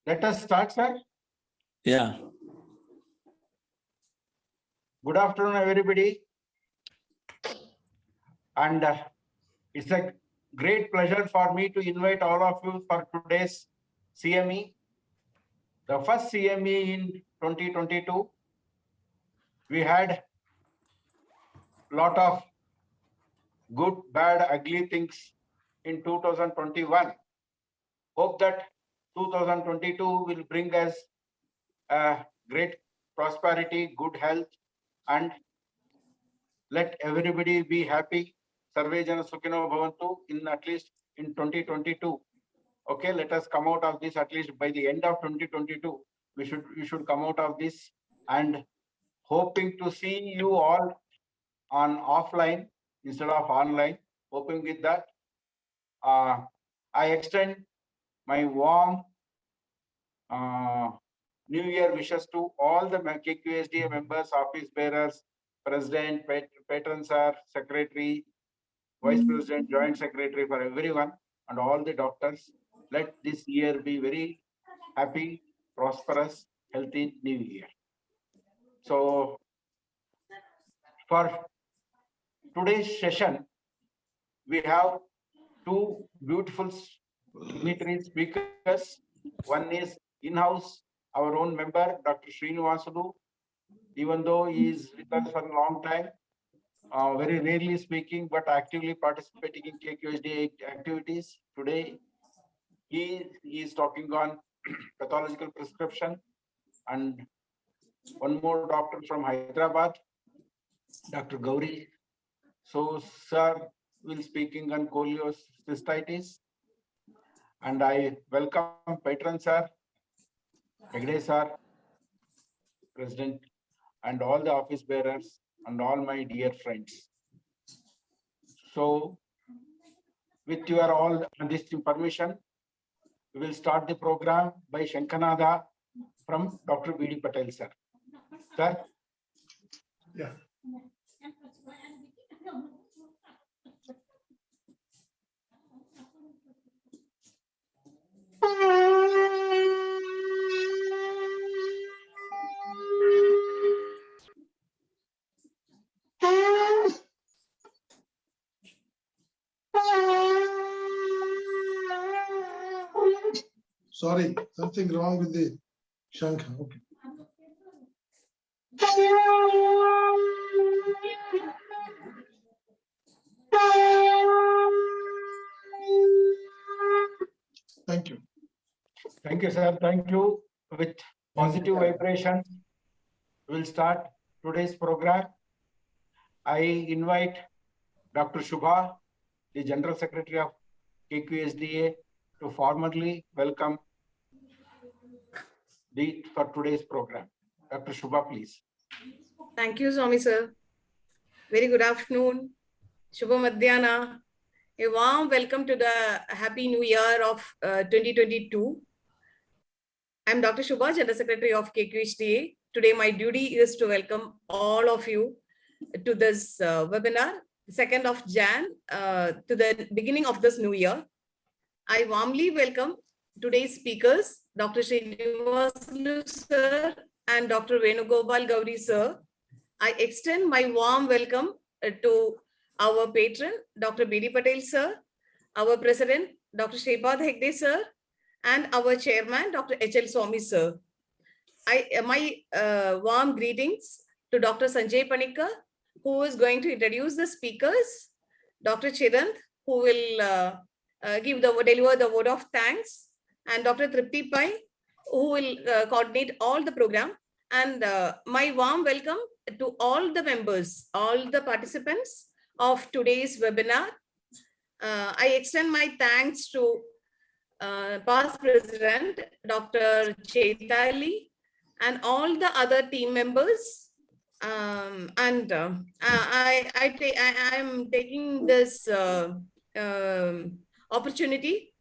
Let us start, sir. Yeah. Good afternoon, everybody. And it's a great pleasure for me to invite all of you for today's CME. The first CME in 2022. We had a lot of good, bad, ugly things in 2021. Hope that 2022 will bring us great prosperity, good health, and let everybody be happy. Sarve Jana Sukhino Bhavantu in at least in 2022. Okay, let us come out of this at least by the end of 2022. We should come out of this, and hoping to see you all on offline instead of online. Hoping with that, I extend my warm New Year wishes to all the KQSDA members, office bearers, president, patron sir, secretary, vice president, joint secretary, for everyone and all the doctors. Let this year be very happy, prosperous, healthy New Year. So for today's session, we have two beautiful dignitary speakers. One is in-house, our own member, Dr. Srinivasulu. Even though he is with us for a long time, very rarely speaking, but actively participating in KQSDA activities. Today, he is talking on pathological prescription. And one more doctor from Hyderabad, Dr. Gauri. So, sir will speaking on cholecystitis. And I welcome patron sir, Hegde sir, president, and all the office bearers and all my dear friends. So, with your all this permission, we will start the program by Shankanada from Dr. B.D. Patel, sir. Sir? Yeah. Sorry, something wrong with the Shankha. Okay. Thank you. Thank you, sir. Thank you. With positive vibrations, we'll start today's program. I invite Dr. Shubha, the General Secretary of KQSDA, to formally welcome for today's program. Dr. Shubha, please. Thank you, Swami sir. Very good afternoon. Shubha Madhyana. A warm welcome to the Happy New Year of 2022. I'm Dr. Shubha, General Secretary of KQSDA. Today, my duty is to welcome all of you to this webinar, 2nd of Jan, to the beginning of this new year. I warmly welcome today's speakers, Dr. Srinivasulu sir and Dr. Venugopal Gauri sir. I extend my warm welcome to our patron, Dr. B.D. Patel sir, our president, Dr. Shripad Hegde sir, and our chairman, Dr. H.L. Swami sir. My warm greetings to Dr. Sanjay Panikar, who is going to introduce the speakers, Dr. Chirant, who will deliver the word of thanks, and Dr. Tripti Pai, who will coordinate all the program. And my warm welcome to all the members, all the participants of today's webinar. I extend my thanks to past president, Dr. Chaitali, and all the other team members. I am taking this opportunity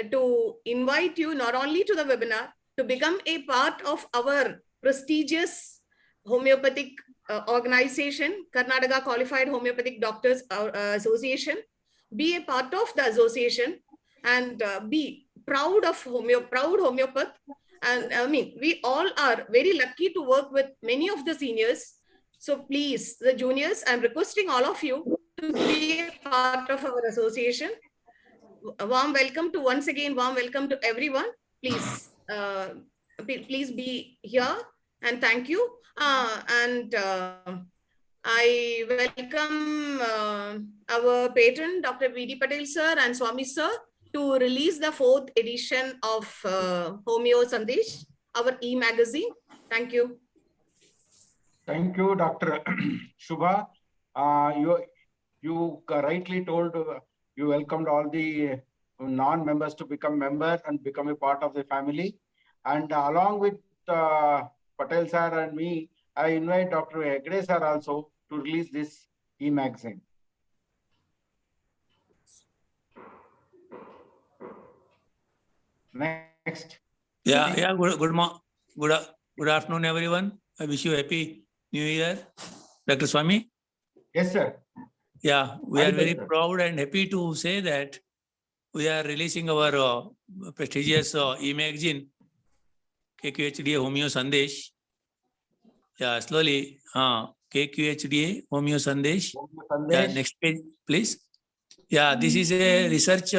to invite you not only to the webinar, to become a part of our prestigious homeopathic organization, Karnataka Qualified Homeopathic Doctors Association. Be a part of the association and be proud homeopath, And I mean, we all are very lucky to work with many of the seniors. So please, the juniors, I'm requesting all of you to be a part of our association. A warm welcome to once again, warm welcome to everyone. Please, please be here and thank you. And I welcome our patron, Dr. V.D. Patel sir and Swami sir, to release the 4th edition of Homeo Sandesh, our e-magazine. Thank you. Thank you, Dr. Shubha. You rightly told you welcomed all the non-members to become members and become a part of the family. And along with Patel sir and me, I invite Dr. Hegde sir also to release this e-magazine. Next. Yeah. Good afternoon, everyone. I wish you happy New Year, Dr. Swami. Yes, sir. Yeah, we are Happy very New Year. proud and happy to say that we are releasing our prestigious e-magazine, KQHDA Homeo Sandesh. Yeah, slowly. KQHDA Homeo Sandesh. Yeah, Sandesh. next page, please. Yeah, this is a research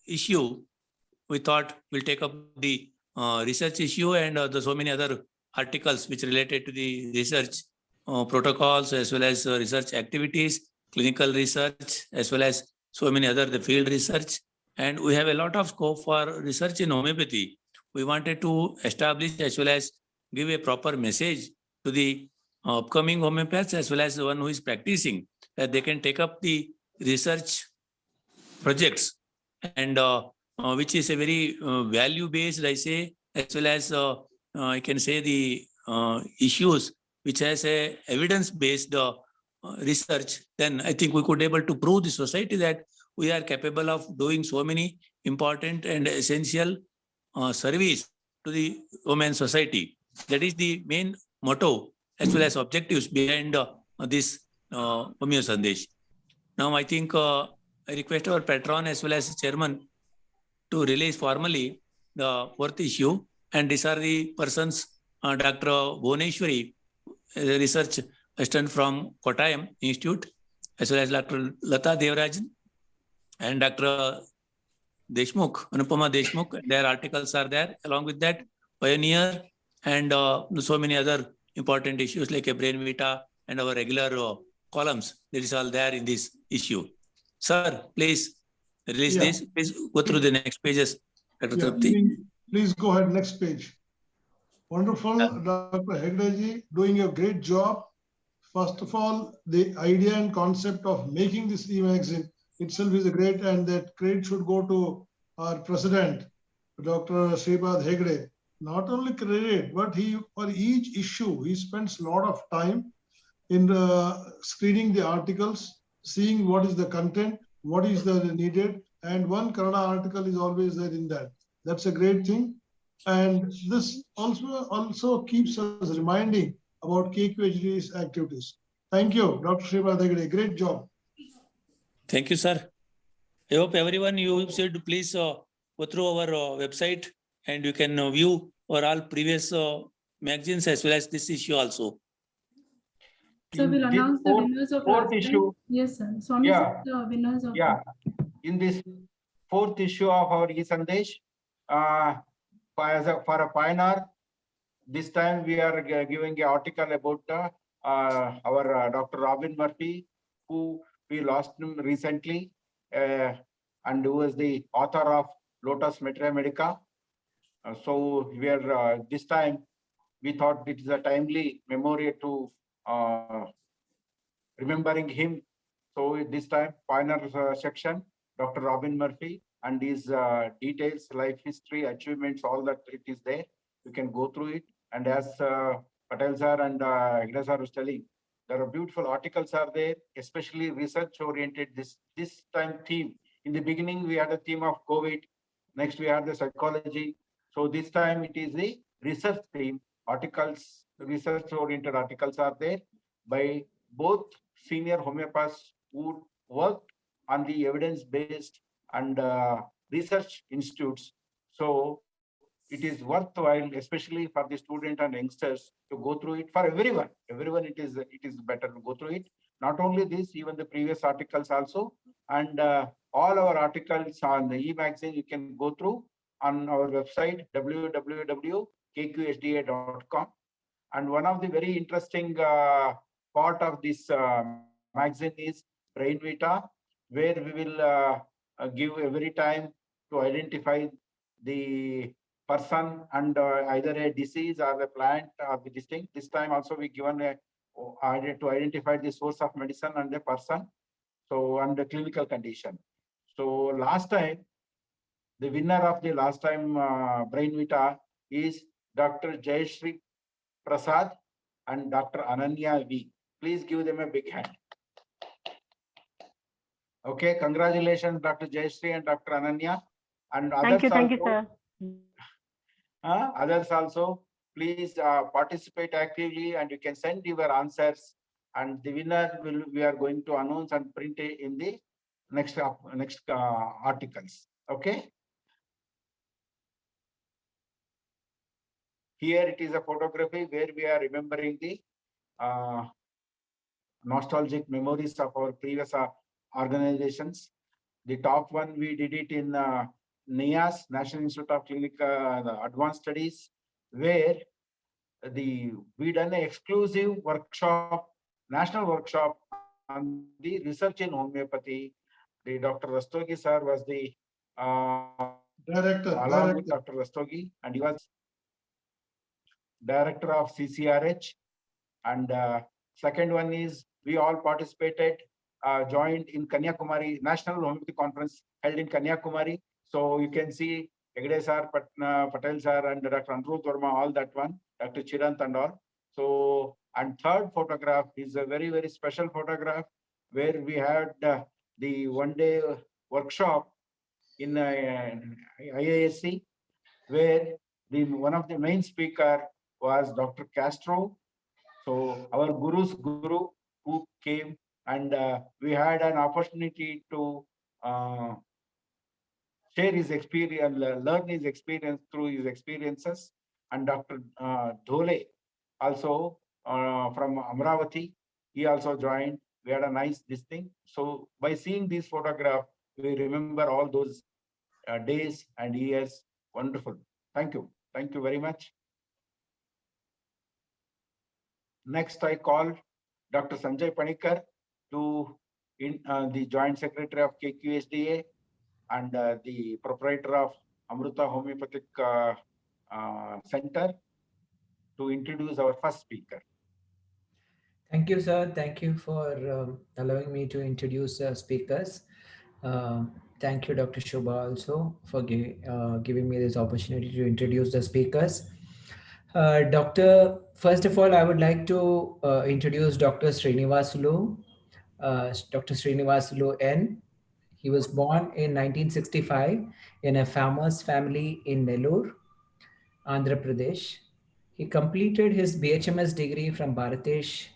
issue. We thought we'll take up the research issue and so many other articles which related to the research protocols as well as research activities, clinical research, as well as so many other the field research. And we have a lot of scope for research in homeopathy. We wanted to establish as well as give a proper message to the upcoming homeopaths as well as the one who is practicing, that they can take up the research projects and which is a very value-based, I say, as well as I can say the issues which has a evidence-based research. Then I think we could able to prove the society that we are capable of doing so many important and essential service to the human society. That is the main motto as well as objectives behind this Homeo Sandesh. Now I think I request our patron as well as chairman to release formally the 4th issue. And these are the persons, Dr. Bhuneshwari, a research assistant from Kottayam Institute, as well as Dr. Lata Devarajan and Dr. Deshmukh, Anupama Deshmukh. Their articles are there. Along with that, Pioneer and so many other important issues like a Brain Vita and our regular columns. That is all there in this issue. Sir, please release this. Please go through the next pages. Dr. Please go ahead, next page. Wonderful, Dr. Hegde-ji, doing a great job. First of all, the idea and concept of making this e-magazine itself is a great, and that credit should go to our president, Dr. Sripad Hegde. Not only credit, but for each issue, he spends a lot of time in screening the articles, seeing what is the content, what is the needed, and one Kannada article is always there in that. That's a great thing. And this also keeps us reminding about KQHD's activities. Thank you, Dr. Sripad Hegde. Great job. Thank you, sir. I hope everyone, you should please go through our website and you can view our all previous magazines as well as this issue also. So we'll announce the winners of last 4th issue. Yes, sir. Swami, Yeah. the winners of In this 4th issue of our e-Sandesh, for a pioneer, this time we are giving an article about our Dr. Robin Murphy, who we lost him recently, and who is the author of Lotus Materia Medica. So we are this time we thought it is a timely memorial to remembering him. So this time, pioneer section, Dr. Robin Murphy, and his details, life history, achievements, all that it is there. You can go through it. And as Patel sir and Hegde sir was telling, there are beautiful articles are there, especially research oriented. This time theme. In the beginning, we had a theme of COVID. Next, we had the psychology. So this time it is the research theme. Articles, research oriented articles are there by both senior homeopaths who worked on the evidence-based and research institutes. So it is worthwhile, especially for the student and youngsters, to go through it. For everyone, it is better to go through it. Not only this, even the previous articles also, and all our articles on the e-magazine you can go through on our website www.kqsda.com. And one of the very interesting part of this magazine is Brain Vita, where we will give every time to identify the person and either a disease or the plant or the distinct. This time also we given a to identify the source of medicine and the person, so and the clinical condition. So last time, the winner of the last time Brain Vita is Dr. Jayashree Prasad and Dr. Ananya V. Please give them a big hand. Okay, congratulations, Dr. Jayashree and Dr. Ananya. And others Thank you, also, sir. others also, please participate actively and you can send your answers. And the winner we are going to announce and print it in the next articles. Okay. Here it is a photography where we are remembering the nostalgic memories of our previous organizations. The top one, we did it in NIAS, National Institute of Clinical Advanced Studies, where we done an exclusive workshop, national workshop on the research in homeopathy. The Dr. Rastogi sir was the along with Dr. Rastogi, and he was director of CCRH. And second one is we all participated, joined in Kanyakumari National Homeopathy Conference held in Kanyakumari. So you can see Hegde sir, Patel sir, and Dr. Anirudh Verma, all that one, Dr. Chirant and all. So, and third photograph is a very, very special photograph where we had the one-day workshop in IISc, where one of the main speaker was Dr. Castro. So our guru's guru who came, and we had an opportunity to share his experience, learn his experience through his experiences. And Dr. Dhole also from Amravati, he also joined. We had a nice this thing. So by seeing this photograph, we remember all those days and years. Wonderful. Thank you. Thank you very much. Next, I call Dr. Sanjay Panikar to the Joint Secretary of KQSDA and the proprietor of Amruta Homeopathic Center, to introduce our first speaker. Thank you, sir. Thank you for allowing me to introduce speakers. Thank you, Dr. Shobha, also for giving me this opportunity to introduce the speakers. First of all, I would like to introduce Dr. Srinivasulu, Dr. Srinivasulu N. He was born in 1965 in a farmer's family in Nellore, Andhra Pradesh. He completed his BHMS degree from Bharatesh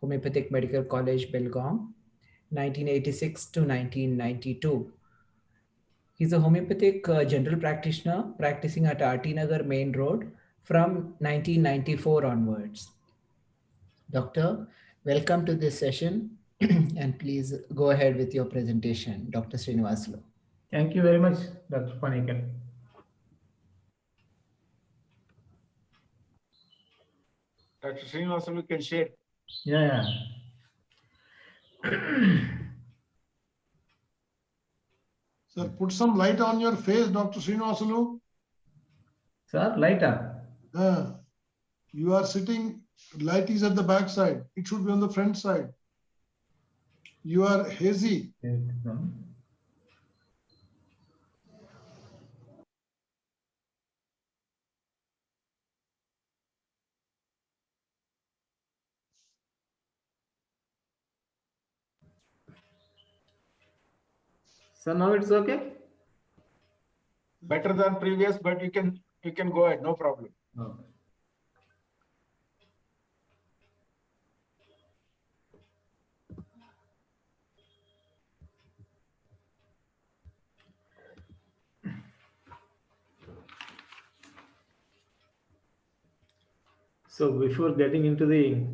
Homeopathic Medical College, Belgaum, 1986 to 1992. He's a homeopathic general practitioner practicing at RT Nagar Main Road from 1994 onwards. Doctor, welcome to this session and please go ahead with your presentation, Dr. Srinivasulu. Thank you very much, Dr. Panikar. Dr. Srinivasulu can share. Yeah. Sir, put some light on your face, Dr. Srinivasulu. Sir, light up. You are sitting, light is at the back side. It should be on the front side. You are hazy. So now it's okay? Better than previous, but you can go ahead, no problem. Okay. So before getting into the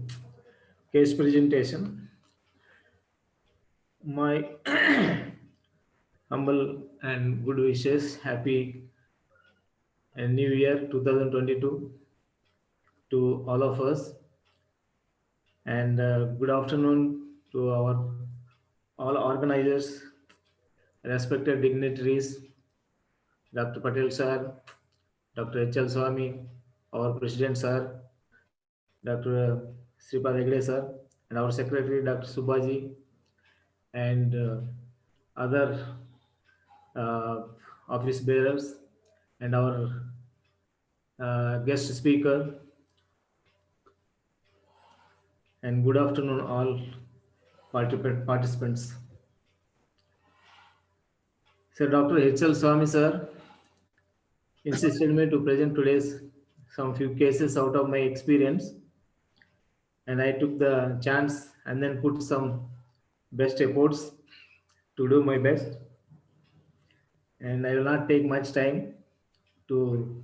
case presentation, my humble and good wishes, happy and New Year 2022 to all of us, and good afternoon to our all organizers, respected dignitaries, Dr. Patel sir, Dr. H.L. Swami, our President sir, Dr. Sripad Hegde sir, and our Secretary Dr. Subhaji, and other uh, office bearers, and our guest speaker. And good afternoon, all participants. So, Dr. H.L. Swami sir insisted me to present today's some few cases out of my experience, and I took the chance and then put some best efforts to do my best. And I will not take much time to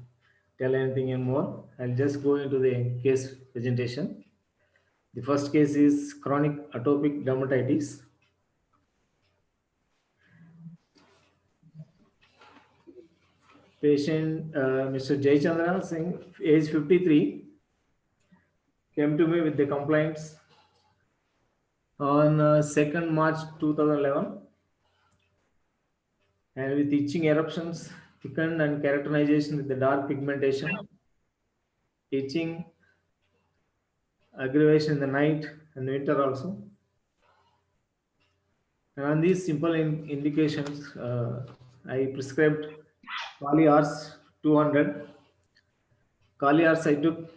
tell anything anymore. I'll just go into the case presentation. The first case is chronic atopic dermatitis. Patient Mr. Jaychandra Singh, age 53, came to me with the complaints on 2nd March 2011, and with itching eruptions, thickened and keratinization with the dark pigmentation, itching, aggravation in the night and winter also. And on these simple indications, I prescribed Kali-Ars 200. Kali-Ars I took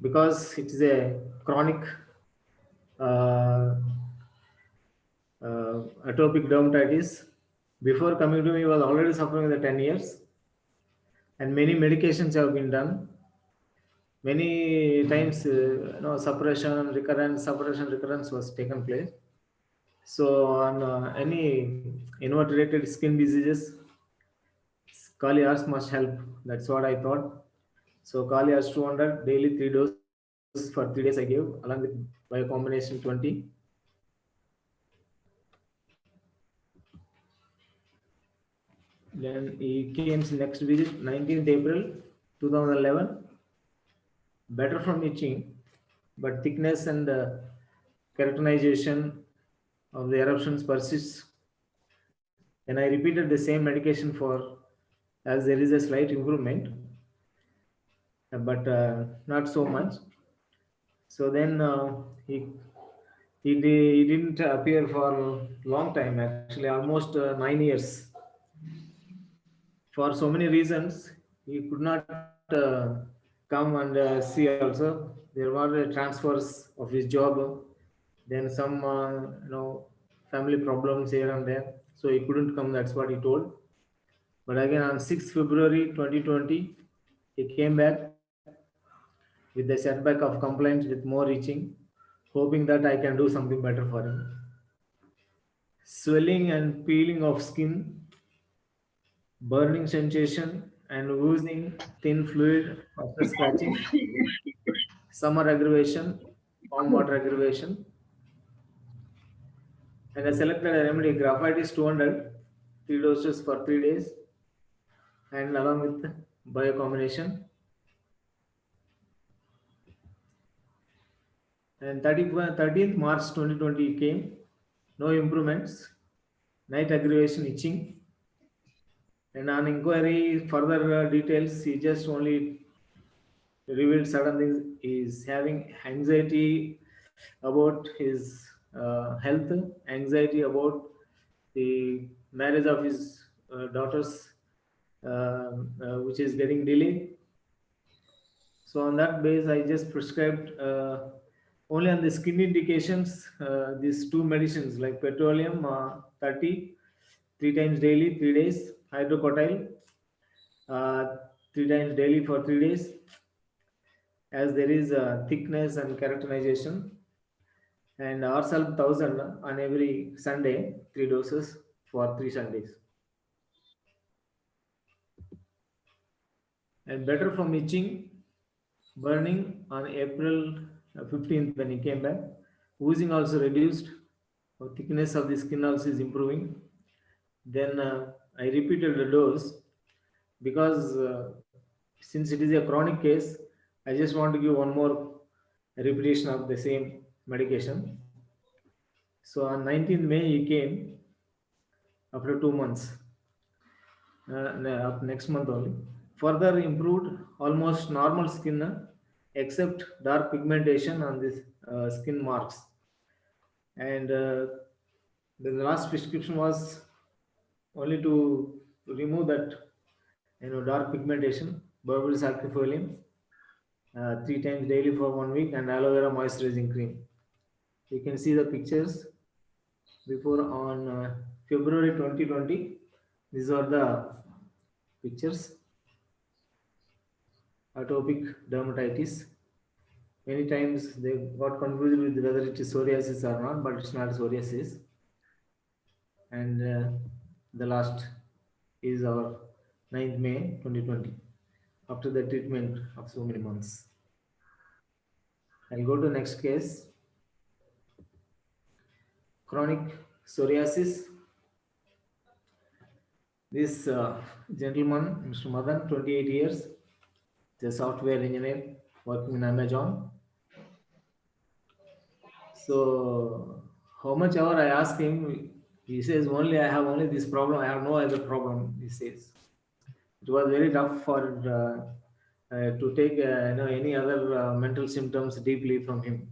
because it is a chronic atopic dermatitis. Before coming to me, was already suffering with 10 years, and many medications have been done. Many times, suppression, recurrence was taken place. So on any invertebrated skin diseases, Kali-Ars must help. That's what I thought. So Kali-Ars 200 daily 3 doses for 3 days I gave, along with biocombination 20. Then he came next visit 19th April 2011. Better from itching, but thickness and keratinization of the eruptions persists. And I repeated the same medication for, as there is a slight improvement, but not so much. So then he didn't appear for a long time, actually almost 9 years. For so many reasons, he could not come and see also. There were transfers of his job, then some family problems here and there, so he couldn't come. That's what he told. But again, on 6th February 2020, he came back with the setback of complaints with more itching, hoping that I can do something better for him. Swelling and peeling of skin, burning sensation, and oozing thin fluid after scratching, summer aggravation, warm water aggravation. And I selected a remedy, Graphitis 200, 3 doses for 3 days, and along with biocombination. And 13th March 2020 came, no improvements, night aggravation, itching. And on inquiry, further details, he just only revealed certain things. He's having anxiety about his health, anxiety about the marriage of his daughters, which is getting delayed. So on that base, I just prescribed only on the skin indications, these 2 medicines like petroleum 30, 3 times daily, 3 days, hydrocotyle 3 times daily for 3 days, as there is thickness and keratinization, and Arsalb 1000 on every Sunday, 3 doses for 3 Sundays. And better from itching, burning on April 15th when he came back. Oozing also reduced. The thickness of the skin also is improving. Then I repeated the dose because since it is a chronic case, I just want to give one more repetition of the same medication. So on 19th May he came after 2 months, next month only. Further improved almost normal skin except dark pigmentation on this skin marks. And the last prescription was only to remove that dark pigmentation, berberine sacrifolium, 3 times daily for 1 week, and aloe vera moisturizing cream. You can see the pictures before on February 2020. These are the pictures. Atopic dermatitis. Many times they got confused with whether it is psoriasis or not, but it's not psoriasis. And the last is our 9th May 2020, after the treatment of so many months. I'll go to next case. Chronic psoriasis. This gentleman, Mr. Madan, 28 years, the software engineer working in Amazon. So how much hour I asked him, he says only I have only this problem, I have no other problem, he says. It was very tough for to take any other mental symptoms deeply from him.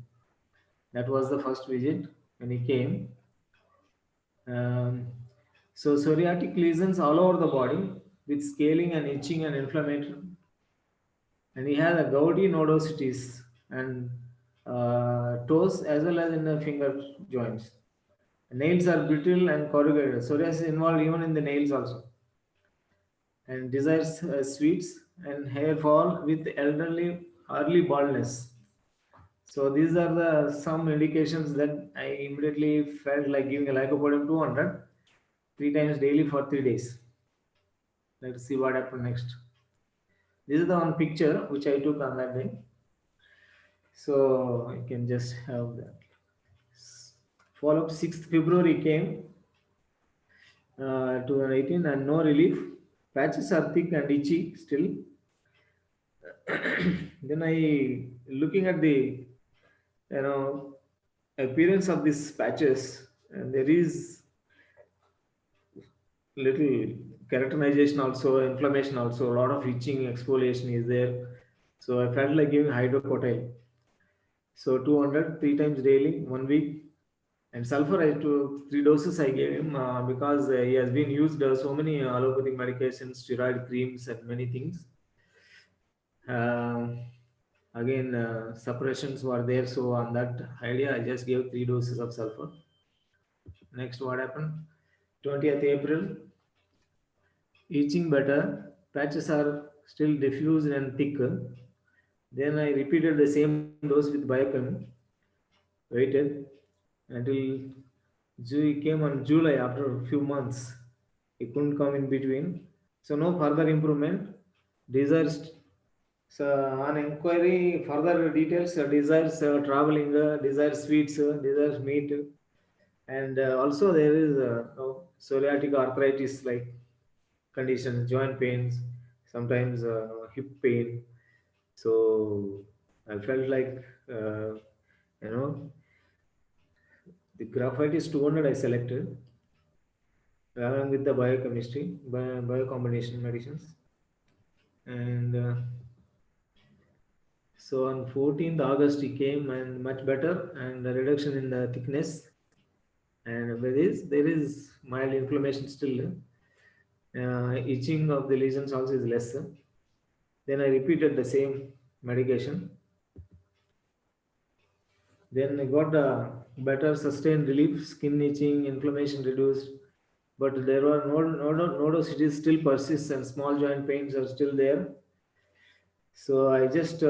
That was the first visit when he came. So psoriatic lesions all over the body with scaling and itching and inflammation. And he had a gouty nodosities and toes as well as in the finger joints. Nails are brittle and corrugated. Psoriasis involved even in the nails also. And desires sweets and hair fall with elderly early baldness. So these are the some indications that I immediately felt like giving a lycopodium 200 3 times daily for 3 days. Let's see what happened next. This is the one picture which I took on that day. So I can just have that. Follow-up 6th February came to 18 and no relief. Patches are thick and itchy still. Then I looking at the appearance of these patches, and there is little keratinization also, inflammation also, a lot of itching, exfoliation is there. So I felt like giving hydrocodone. So 200 3 times daily, 1 week. And sulfur, I took 3 doses I gave him because he has been used so many allopathic medications, steroid creams, and many things. Again, suppressions were there. So on that idea, I just gave 3 doses of sulfur. Next, what happened? 20th April, itching better, patches are still diffused and thick. Then I repeated the same dose with biochem, waited until he came on July after a few months. He couldn't come in between. So no further improvement. Desires, so on inquiry, further details, desires traveling, desires sweets, desires meat. And also there is psoriatic arthritis like conditions, joint pains, sometimes hip pain. So I felt like, the graphite is 200 I selected along with the biochemistry, biocombination medicines. And so on 14th August he came and much better and the reduction in the thickness. And there is mild inflammation still. Itching of the lesions also is less. Then I repeated the same medication. Then I got a better sustained relief, skin itching, inflammation reduced, but there were nodosities still persists and small joint pains are still there. So I just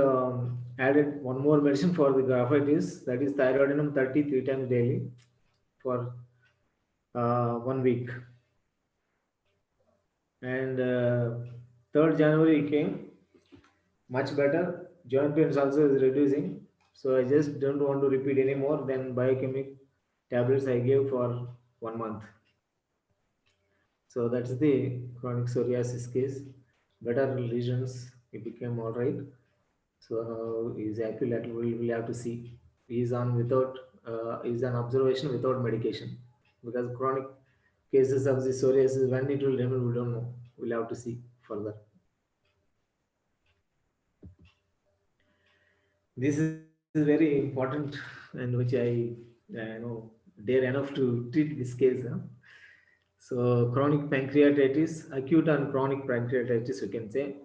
added one more medicine for the graphitis, that is thyroidinum 30 3 times daily for 1 week. And 3rd January came. much better. Joint pains also is reducing. So I just don't want to repeat anymore. Then biochemic tablets I gave for 1 month. So that's the chronic psoriasis case. Better lesions, he became all right. So his accurate we'll have to see. He's on without is an observation without medication, because chronic cases of the psoriasis, when it will remove, we don't know. We'll have to see further. This is very important, and which I know dare enough to treat this case. Huh? So chronic pancreatitis, acute and chronic pancreatitis, you can say.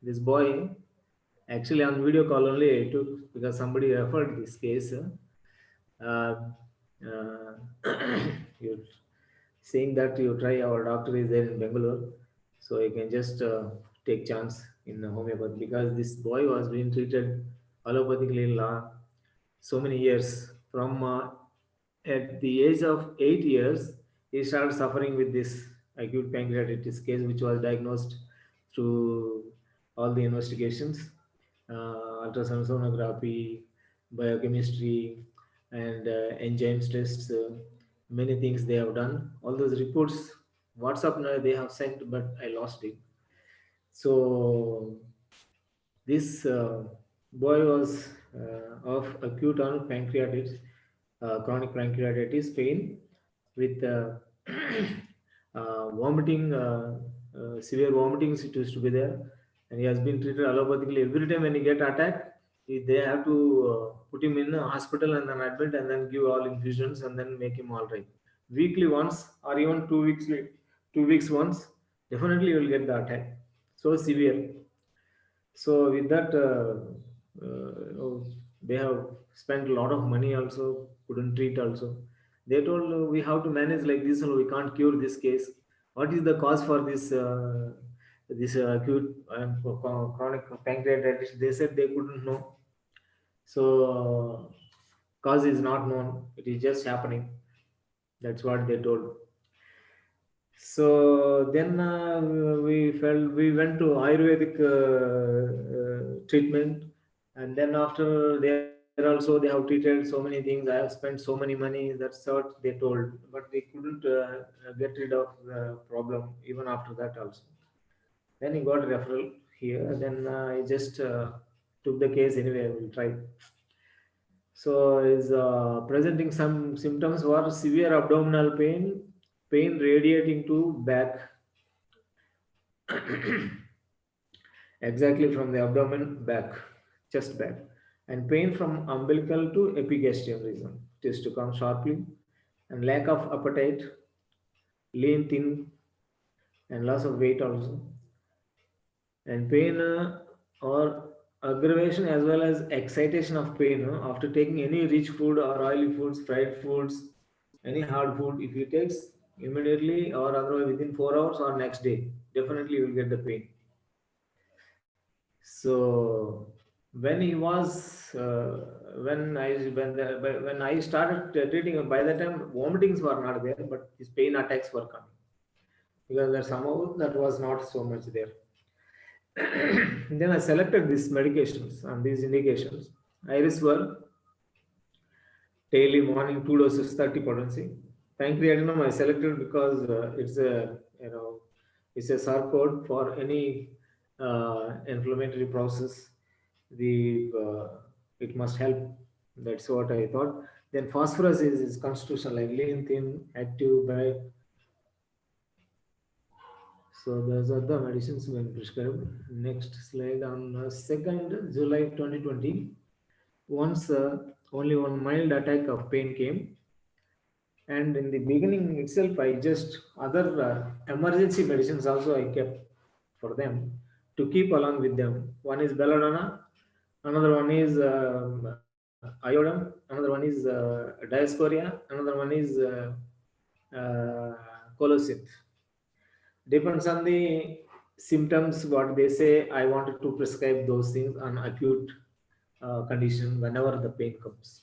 This boy, actually on video call only I took, because somebody referred this case. You're saying that you try, our doctor is there in Bangalore, so you can just take chance in homeopathy, because this boy was being treated allopathically so many years. From at the age of 8 years, he started suffering with this acute pancreatitis case, which was diagnosed through all the investigations, ultrasound sonography, biochemistry, and enzymes tests. Many things they have done. All those reports, WhatsApp now they have sent, but I lost it. So this boy was of acute on pancreatitis, chronic pancreatitis pain with vomiting, severe vomitings it used to be there, and he has been treated allopathically. Every time when he get attack, they have to put him in a hospital and then admit, and then give all infusions and then make him all right. Weekly once, or even 2 weeks, 2 weeks once, definitely you will get the attack. So severe. So with that, they have spent a lot of money also, couldn't treat also. They told we have to manage like this, or we can't cure this case. What is the cause for this acute and chronic pancreatitis? They said they couldn't know. So cause is not known. It is just happening. That's what they told. So then we went to Ayurvedic treatment, and then after there also they have treated so many things. I have spent so many money. That's what they told, but they couldn't get rid of the problem even after that also. Then he got referral here. Then I just took the case anyway. We'll try. So is presenting some symptoms were severe abdominal pain, pain radiating to back, exactly from the abdomen back, chest back, and pain from umbilical to epigastrium region. It is to come sharply, and lack of appetite, lean, thin, and loss of weight also, and pain or aggravation as well as excitation of pain after taking any rich food or oily foods, fried foods, any hard food. If you take immediately or otherwise within 4 hours or next day, definitely you will get the pain. So when he was when I started treating, by that time vomitings were not there, but his pain attacks were coming, because that somehow that was not so much there. Then I selected these medications and these indications. Iriswar, daily morning 2 doses, 30 potency. Pancreatinum I selected because it's a it's a sarcode for any inflammatory process. It must help. That's what I thought. Then phosphorus is constitutional, like lean, thin, active, bright. So those are the medicines when prescribed. Next slide. On 2nd July 2020, once only one mild attack of pain came, and in the beginning itself, I just other emergency medicines also I kept for them to keep along with them. One is belladonna, another one is iodine, another one is diascoria, another one is colocynth. Depends on the symptoms, what they say. I wanted to prescribe those things on acute condition whenever the pain comes.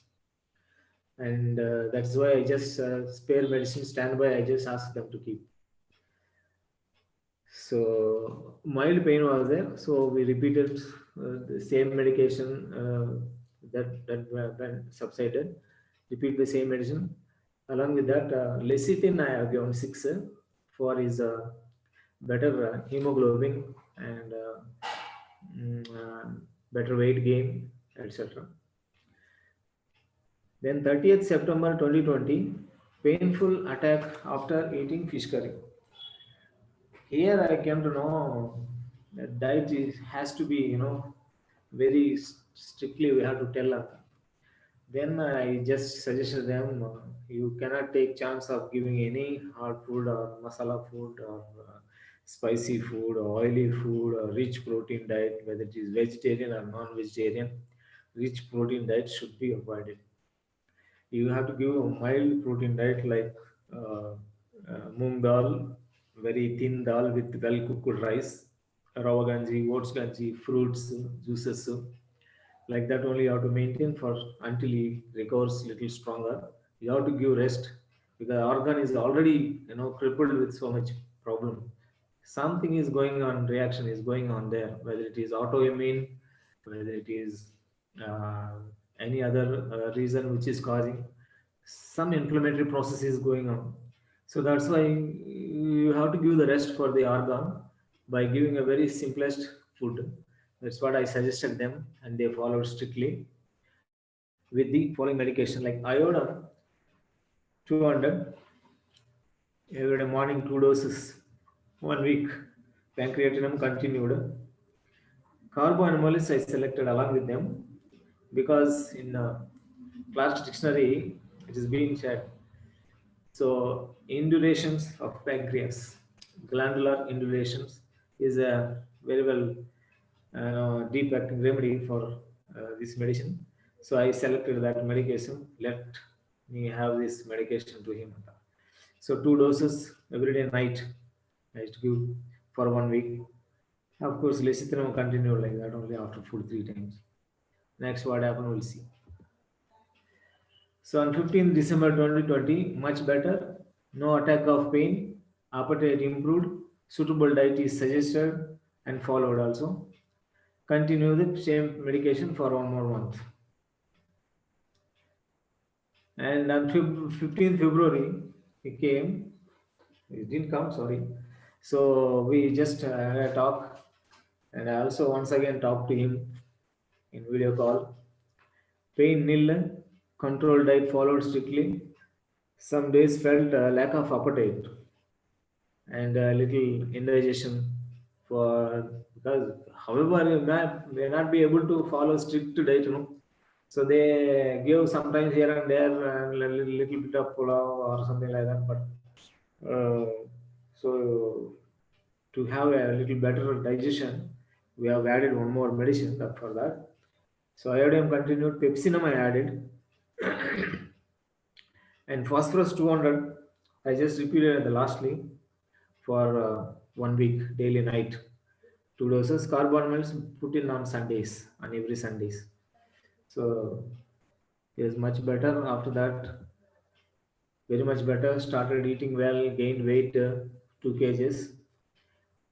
And that's why I just spare medicine standby, I just ask them to keep. So mild pain was there, so we repeated the same medication when subsided. Repeat the same medicine. Along with that, lecithin I have given 6 for his better hemoglobin and better weight gain, etc. Then 30th September 2020, painful attack after eating fish curry. Here I came to know that diet has to be, very strictly we have to tell them. Then I just suggested them, you cannot take chance of giving any hard food or masala food or spicy food or oily food or rich protein diet, whether it is vegetarian or non-vegetarian. Rich protein diet should be avoided. You have to give a mild protein diet like moong dal, very thin dal with well cooked rice, rava ganji, oats ganji, fruits, juices. Like that only you have to maintain for until he recovers little stronger. You have to give rest because organ is already crippled with so much problem. Something is going on, reaction is going on there, whether it is autoimmune, whether it is any other reason which is causing some inflammatory process is going on. So that's why you have to give the rest for the organ by giving a very simplest food. That's what I suggested them, and they followed strictly with the following medication like iodine 200 every day morning, 2 doses, 1 week. Pancreatinum continued. Carboanomalis I selected along with them because in class dictionary it is being shared. So indurations of pancreas, glandular indurations is a very well deep acting remedy for this medicine. So I selected that medication. Let me have this medication to him. So 2 doses every day night I used to give for 1 week. Of course, lecithin continued like that only after food 3 times. Next, what happened, we'll see. So on 15th December 2020, much better, no attack of pain, appetite improved, suitable diet is suggested and followed also. Continue the same medication for 1 more month. And on 15th February, he came, he didn't come, sorry. So we just had a talk, and I also once again talked to him in video call. Pain nil, controlled diet followed strictly. Some days felt lack of appetite and a little indigestion because however you may not be able to follow strict diet, So they give sometimes here and there a little bit of pulao or something like that. But so to have a little better digestion, we have added 1 more medicine for that. So iodine continued, pepsinum I added, and phosphorus 200. I just repeated at the lastly for 1 week, daily night, 2 doses. Carbonates put in on Sundays, on every Sundays. So it is much better after that. Very much better. Started eating well, gained weight 2 kgs,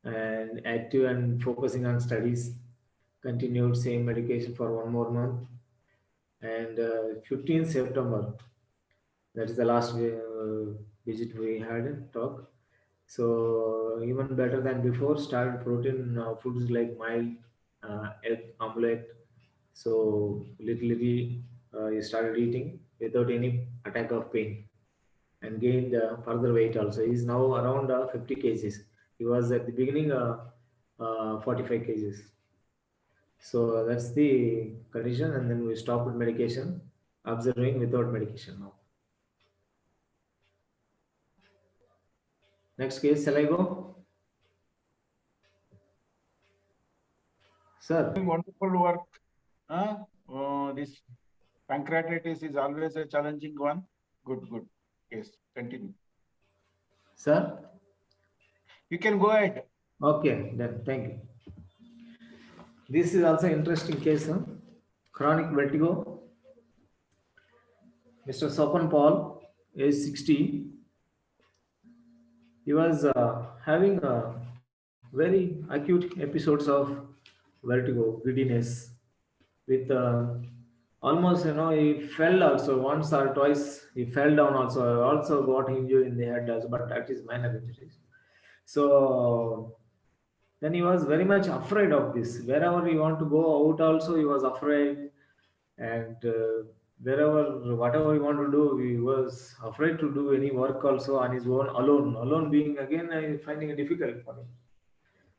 and active and focusing on studies. Continued same medication for 1 more month. And 15th September, that is the last visit we had talk. So even better than before, started protein foods like mild egg omelette. So little he started eating without any attack of pain, and gained further weight also. He is now around 50 kgs. He was at the beginning 45 kgs. So that's the condition, and then we stopped with medication, observing without medication now. Next case, shall I go? Sir. Wonderful work. This pancreatitis is always a challenging one. Good. Yes, continue. Sir? You can go ahead. Okay, then thank you. This is also interesting case. Chronic vertigo. Mr. Sopan Paul, age 60. He was having very acute episodes of vertigo, giddiness, with almost, he fell also once or twice. He fell down also. Also got injured in the head also, but that is minor injuries. So then he was very much afraid of this. Wherever he want to go out also, he was afraid. And wherever, whatever he want to do, he was afraid to do any work also on his own, alone. Alone being again finding it difficult for him.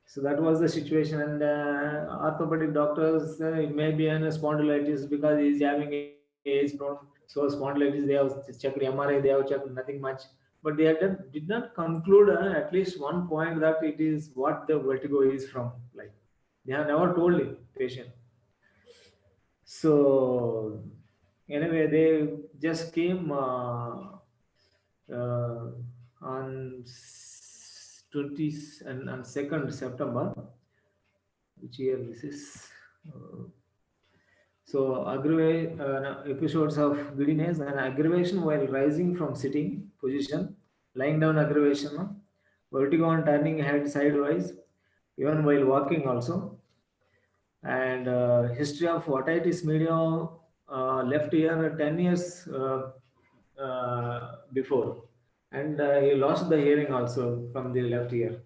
So that was the situation. And orthopedic doctors, it may be an spondylitis because he is having a age problem. So spondylitis, they have checked MRI, they have checked nothing much. But they did not conclude at least one point that it is what the vertigo is from. Like, they have never told him, patient. So anyway, they just came on 20th and 2nd September. Which year this is? So episodes of giddiness and aggravation while rising from sitting position, lying down aggravation, vertigo on turning head sideways, even while walking also. And history of otitis media left ear 10 years before. And he lost the hearing also from the left ear.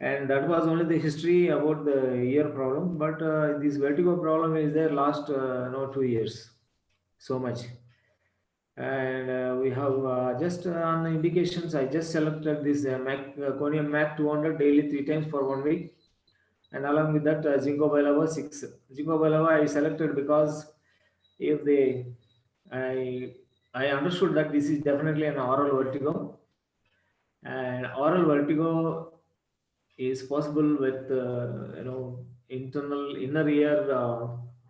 And that was only the history about the ear problem. But this vertigo problem is there last 2 years, so much. And we have just on the indications, I just selected this Conium Mac 200 daily 3 times for 1 week. And along with that, Ginkgo biloba 6. Ginkgo biloba I selected because if I understood that this is definitely an oral vertigo, and oral vertigo is possible with inner ear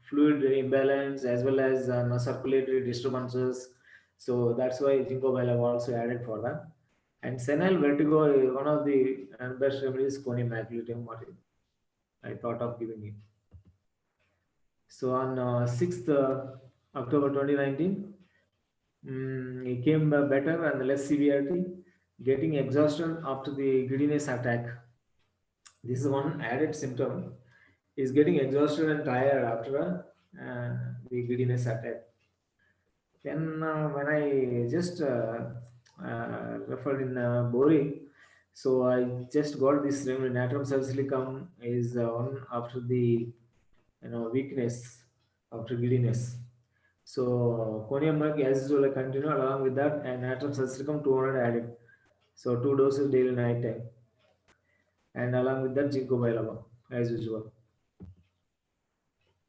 fluid imbalance as well as circulatory disturbances. So that's why Ginkgo biloba also added for that. And senile vertigo, one of the best remedies, Conium Maculatum, I thought of giving it. So on 6th October 2019, he came better and less severity, getting exhausted after the giddiness attack. This is one added symptom, is getting exhausted and tired after the giddiness attack. Then when I just referred in Bori, so I just got this remedy. Natrum salsilicum is one after the weakness, after giddiness. So Conium Mac as usual continue along with that, and Natrum salsilicum 200 added. So 2 doses daily night time. And along with that, Ginkgo biloba as usual.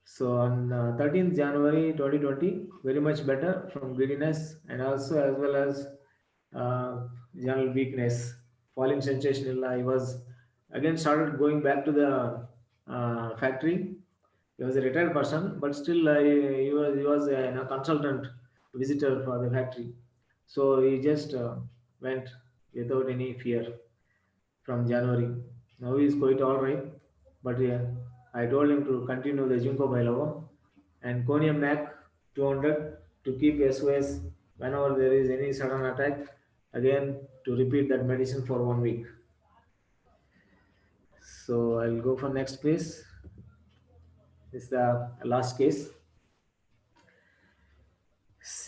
So on 13th January 2020, very much better from giddiness and also as well as general weakness, falling sensation. I was again started going back to the factory. He was a retired person, but still he was a consultant visitor for the factory. So he just went without any fear from January. Now he is quite all right, but I told him to continue the Ginkgo biloba and Conium Mac 200 to keep SOS whenever there is any sudden attack. Again, to repeat that medicine for 1 week. So I'll go for next case. This is the last case.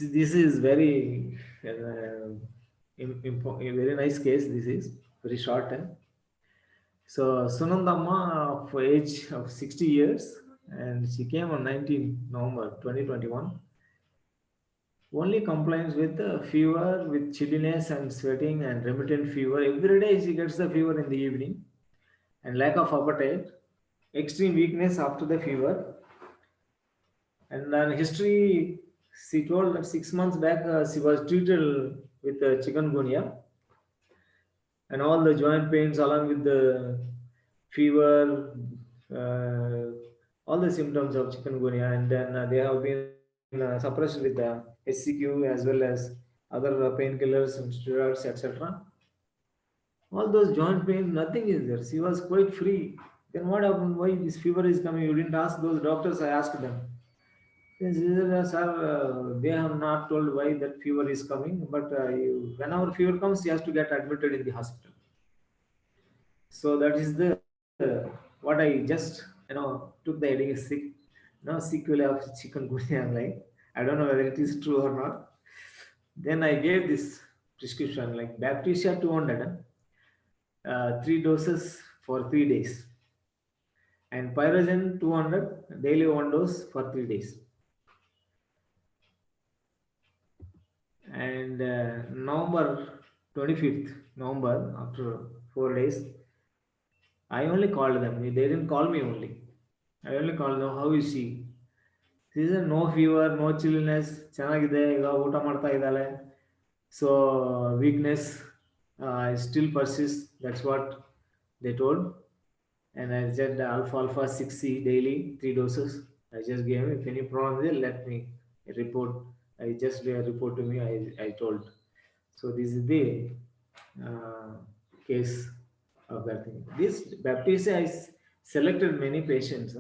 This is very very nice case. This is very short time. So Sunandamma of age of 60 years, and she came on 19 November 2021. Only complains with fever, with chilliness and sweating and remittent fever. Every day she gets the fever in the evening, and lack of appetite, extreme weakness after the fever. And then history, she told that 6 months back she was treated with chikungunya, and all the joint pains along with the fever, all the symptoms of chikungunya, and then they have been suppressed with the SCQ as well as other painkillers and steroids, etc. All those joint pain, nothing is there. She was quite free. Then what happened? Why this fever is coming? You didn't ask those doctors. I asked them. Sir, they have not told why that fever is coming, but whenever fever comes, he has to get admitted in the hospital. So that is the what I just took the heading is sick, sequelae of chikungunya. Like, I don't know whether it is true or not. Then I gave this prescription like Baptisia 200, 3 doses for 3 days, and Pyrogen 200 daily 1 dose for 3 days. And November 25th, November, after 4 days, I only called them. They didn't call me only. I only called them. How is she? She said no fever, no chilliness. So weakness still persists. That's what they told. And I said alpha 6C daily, 3 doses. I just gave him. If any problem there, let me report. I just report to me. I told. So this is the case of that thing. This Baptisia is selected many patients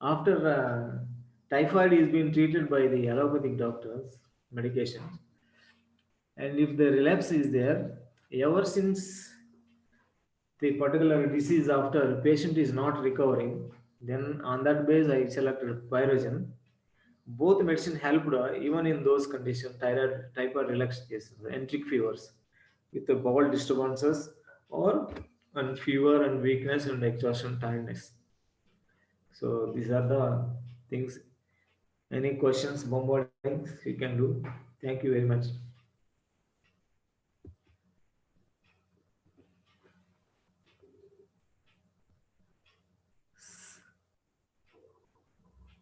after typhoid is being treated by the allopathic doctors, medications, and if the relapse is there, ever since the particular disease after patient is not recovering, then on that base I selected Pyrogen. Both medicine helped even in those conditions, typhoid relaxed cases, enteric fevers with the bowel disturbances or and fever and weakness and exhaustion, tiredness. So these are the things. Any questions, bombardings you can do. Thank you very much.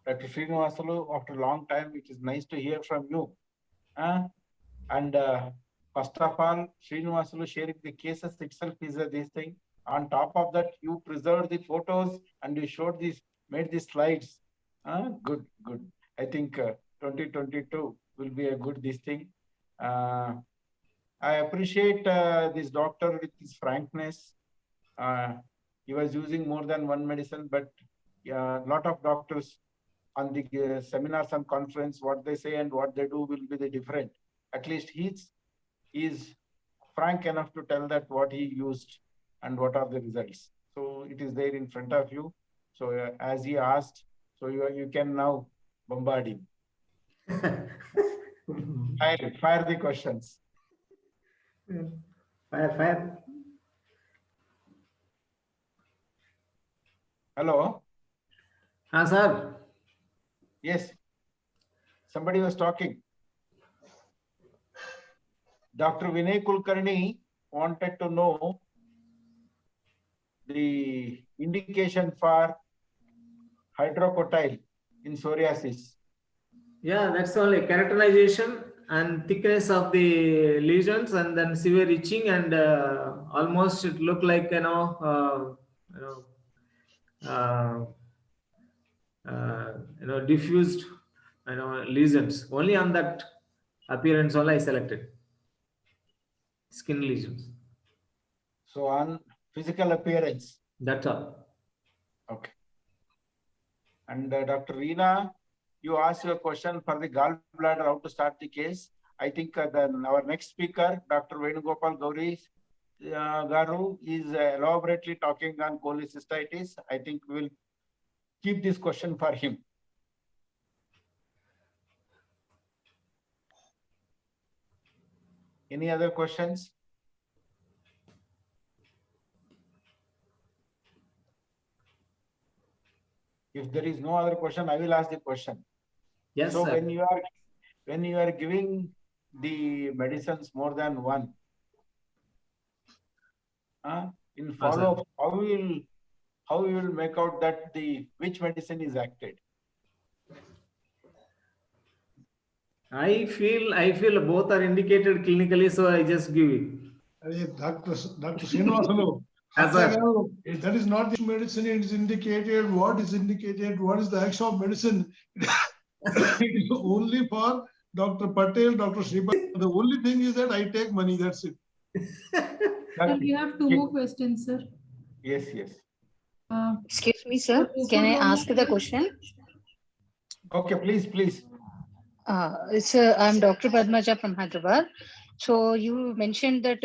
Dr. Srinivasulu, after a long time, it is nice to hear from you. And first of all, Srinivasulu sharing the cases itself is this thing. On top of that, you preserved the photos and you showed this, made the slides. Good, good. I think 2022 will be a good this thing. I appreciate this doctor with his frankness. He was using more than one medicine, but a lot of doctors on the seminars and conference, what they say and what they do will be the different. At least he's frank enough to tell that what he used and what are the results. So it is there in front of you. So as he asked, so you can now bombard him. Fire the questions. Fire. Hello. Sir. Yes. Somebody was talking. Dr. Vinay Kulkarni wanted to know the indication for hydrocotyle in psoriasis. Yeah, that's only characterization and thickness of the lesions, and then severe itching, and almost it looked like diffused lesions. Only on that appearance only I selected skin lesions. So on physical appearance. That's all. Okay. And Dr. Reena, you asked your question for the gallbladder, how to start the case. I think then our next speaker, Dr. Venugopal Gauri Garu, is elaborately talking on cholecystitis. I think we'll keep this question for him. Any other questions? If there is no other question, I will ask the question. Yes, so sir. when you are giving the medicines more than one, in follow-up, how you will make out that which medicine is acted? I feel both are indicated clinically, so I just give it. Dr. Srinivasulu, that is not the medicine. It is indicated. What is indicated? What is the action of medicine? It is only for Dr. Patel, Dr. Sripad. The only thing is that I take money. That's it. Sir, we have two more questions, sir. Yes. Excuse me, sir. Can I ask the question? Okay, please. Sir, I'm Dr. Padmaja from Hyderabad. So you mentioned that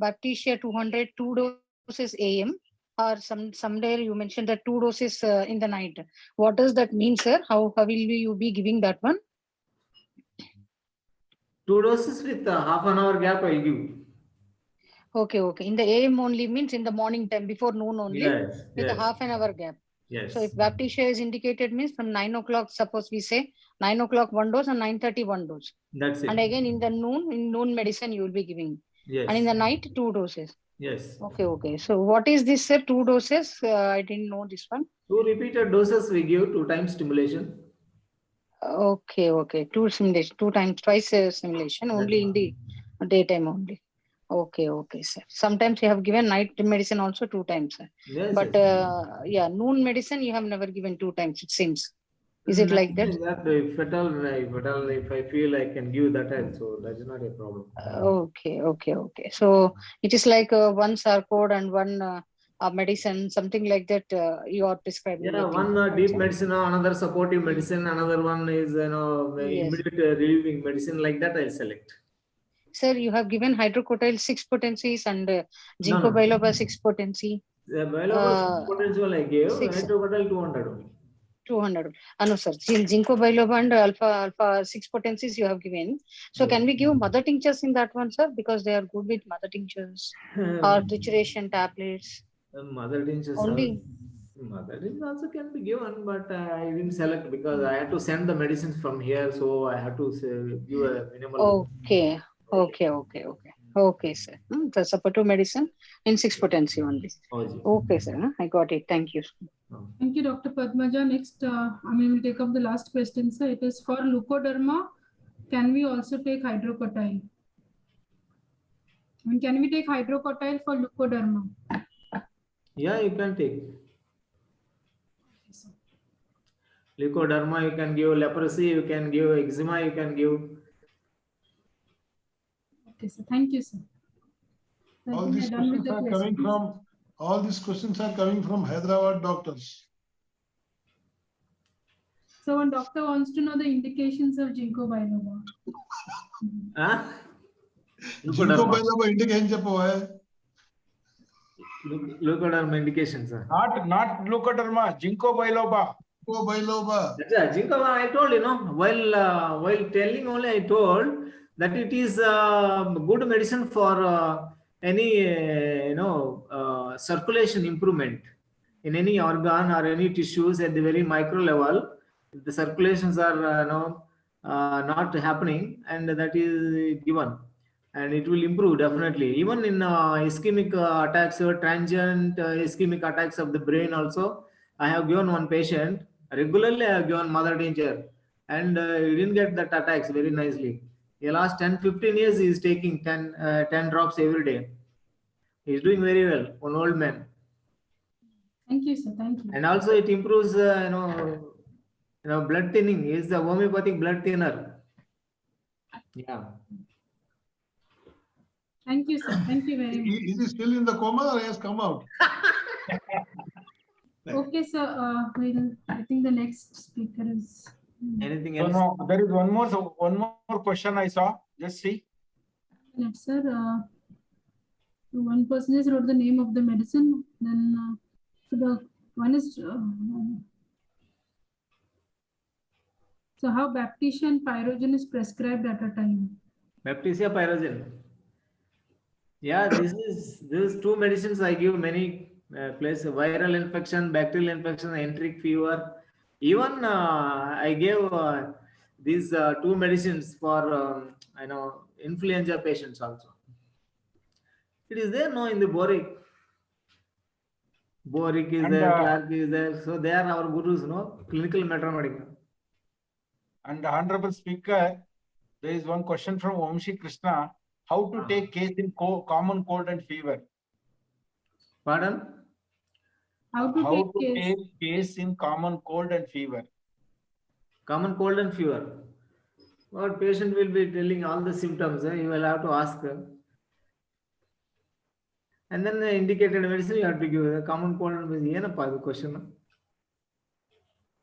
Baptisia 200, 2 doses AM or someday you mentioned that 2 doses in the night. What does that mean, sir? How will you be giving that one? 2 doses with half an hour gap I'll give. Okay. In the AM only means in the morning time before noon only Yes, with a yes, half an hour gap. yes. So if baptisia is indicated means from 9 o'clock, suppose we say 9 o'clock 1 dose and 9:30 1 dose. That's it. And again in noon medicine you will be giving. Yes. And in the night 2 doses. Yes. Okay. So what is this, sir? 2 doses? I didn't know this one. 2 repeated doses we give, 2 times stimulation. Okay. 2 simulation, 2 times, twice simulation, only in the daytime only. Okay, sir. Sometimes you have given night medicine also 2 times, sir. Yes, But yes. noon medicine you have never given 2 times, it seems. Is it like that? If at all, if I feel I can give that time, so that is not a problem. Okay. So it is like one Sarcode and one medicine, something like that you are prescribing. Yeah, one deep medicine, another supportive medicine, another one is Yes. immediate relieving medicine. Like that, I'll select. Sir, you have given hydrocotyle 6 potencies and ginkgo No. biloba 6 potency. The biloba potential I gave, 6. hydrocotyle 200 only. 200. No, sir. Ginkgo biloba and alpha 6 potencies you have given. So Yes. can we give mother tinctures in that one, sir? Because they are good with mother tinctures or trituration tablets. Mother tinctures Only. Mother tinctures also can be given, but I didn't select because I had to send the medicines from here, so I had to give a minimal. Okay, sir. The supportive medicine in 6 potency only. Okay, sir. I got it. Thank you. Thank you, Dr. Padmaja. Next, we'll take up the last question, sir. It is for leukoderma. Can we also take hydrocotyle? Can we take hydrocotyle for leukoderma? Yeah, you can take. Leukoderma, you can give leprosy, you can give eczema, you can give. Okay, sir. Thank you, sir. All these questions are coming from Hyderabad doctors. So one doctor wants to know the indications of ginkgo biloba. Ginkgo biloba indication Leukoderma indications. Not leukoderma, ginkgo biloba. Ginkgo biloba. Ginkgo, I told while telling only I told that it is good medicine for any circulation improvement in any organ or any tissues at the very micro level. If the circulations are not happening, and that is given, and it will improve definitely. Even in ischemic attacks or transient ischemic attacks of the brain also, I have given one patient regularly. I have given mother tincture, and he didn't get that attacks very nicely. The last 10-15 years he is taking 10 drops every day. He is doing very well. One old man. Thank you, sir. Thank you. And also it improves blood thinning. Is the homeopathic blood thinner. Yeah. Thank you, sir. Thank you very much. Is he still in the coma or he has come out? Okay, sir. I think the next speaker is. Anything else? No, there is one more question I saw. Just see. Yes, sir. One person has wrote the name of the medicine. Then the one is. So how baptisia and pyrogen is prescribed at a time? Baptisia, pyrogen. Yeah, this is 2 medicines I give many places: viral infection, bacterial infection, enteric fever. Even I gave these 2 medicines for influenza patients also. It is there in the Boric. Boric is there, Clark is there. So they are our gurus, clinical mathematics. And the Honorable Speaker, there is one question from Omshi Krishna. How to take case in common cold and fever? Pardon? How to take case in common cold and fever? Common cold and fever. What patient will be telling all the symptoms? You will have to ask. And then the indicated medicine you have to give. The common cold and fever. Question.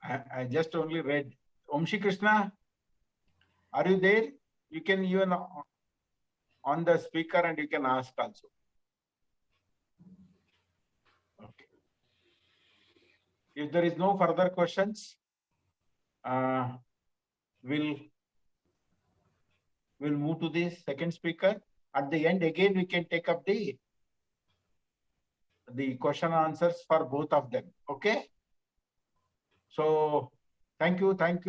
I just only read. Omshi Krishna, are you there? You can even on the speaker and you can ask also. Okay. If there is no further questions, we'll move to the second speaker. At the end, again, we can take up the question and answers for both of them. Okay. So thank you, Dr.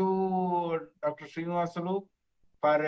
Srinivasulu, for